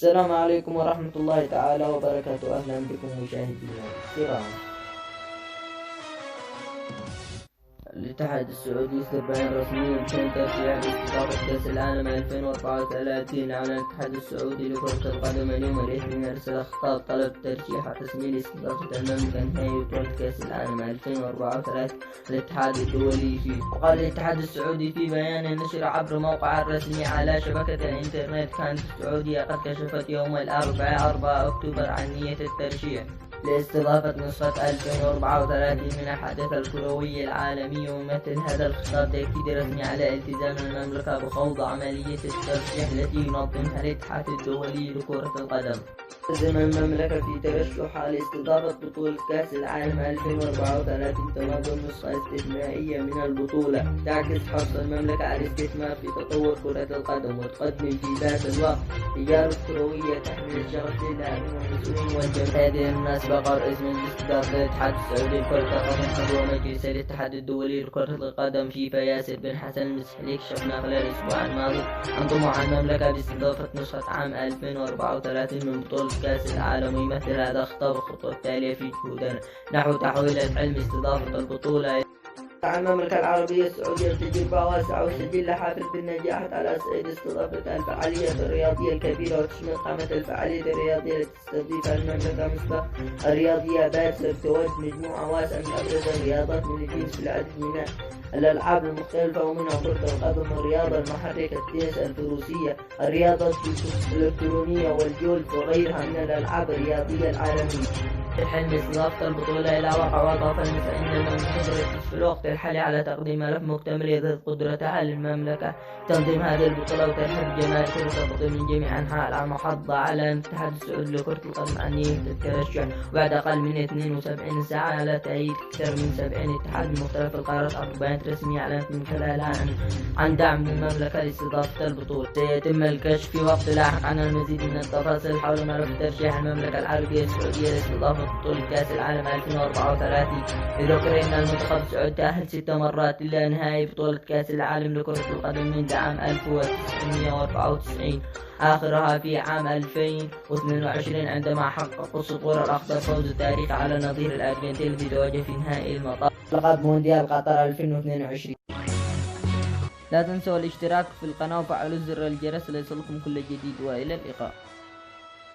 السلام عليكم ورحمة الله تعالى وبركاته. أهلا بكم مشاهدينا الكرام. الاتحاد السعودي يصدر بيان رسمي بشأن ترشيح لاستضافة كأس العالم 2034. أعلن الاتحاد السعودي لكرة القدم اليوم الاثنين أرسل خطاب طلب ترشيح رسمي لاستضافة المملكة نهائي بطولة كأس العالم 2034 الاتحاد الدولي فيه. وقال الاتحاد السعودي في بيان نشر عبر موقعه الرسمي على شبكة الإنترنت: كانت السعودية قد كشفت يوم الأربعاء 4 أكتوبر عن نية الترشيح لاستضافة نسخة 2034 من الحدث الكروي العالمي. ويمثل هذا الخطاب تأكيد رسمي على التزام المملكة بخوض عملية الترشيح التي ينظمها الاتحاد الدولي لكرة القدم. تلزم المملكة في ترشحها لاستضافة بطولة كأس العالم 2034 تنظم نسخة استثنائية من البطولة تعكس حرص المملكة على الاستثمار في تطور كرة القدم، وتقدم في ذات الوقت رجال كروية تحمل الشرف للاعبين والمسؤولين والجماهير. هذه المناسبة قرأ اسم الاستضافة الاتحاد السعودي لكرة القدم عضو مجلس الاتحاد الدولي لكرة القدم فيفا ياسر بن حسن المسحلي. كشفنا خلال الأسبوع الماضي عن طموح المملكة باستضافة نسخة عام 2034 من بطولة كأس العالم، ويمثل هذا الخطاب الخطوة التالية في جهودنا نحو تحويل حلم استضافة البطولة عن المملكة العربية السعودية تجربة واسعة وسجل حافل بالنجاح على صعيد استضافة الفعاليات الرياضية الكبيرة، وتشمل قامة الفعالية الرياضية التي تستضيفها المملكة مثل الرياضية بارسل تود مجموعة واسعة من أبرز الرياضات من الجنس في العديد من الألعاب المختلفة، ومنها كرة القدم، الرياضة المحركة، التنس، الفروسية، الرياضة الإلكترونية والجولف وغيرها من الألعاب الرياضية العالمية. الحلم استضافة البطولة إلى واقع وضعف فإن المملكة في الوقت الحالي على تقديم ملف مكتمل يزيد قدرتها للمملكة تنظيم هذه البطولة وترحيب جماهير كرة القدم من جميع أنحاء العالم. وحض على الاتحاد السعودي لكرة القدم عن نية الترشح بعد أقل من 72 ساعة على تأييد أكثر من 70 اتحاد من مختلف القارات عبر بيانات رسمية أعلنت من خلالها عن دعم المملكة لاستضافة البطولة. سيتم الكشف في وقت لاحق عن المزيد من التفاصيل حول ملف ترشيح المملكة العربية السعودية لاستضافة بطولة كأس العالم 2034. بذكر أن المنتخب السعودي تأهل 6 مرات إلى نهائي بطولة كأس العالم لكرة القدم منذ عام 1994، آخرها في عام 2022 عندما حقق الصقور الأخضر فوز تاريخي على نظير الأرجنتين بتواجه في نهائي المطاف لقب مونديال قطر 2022. لا تنسوا الاشتراك في القناة وفعلوا زر الجرس ليصلكم كل جديد، وإلى اللقاء.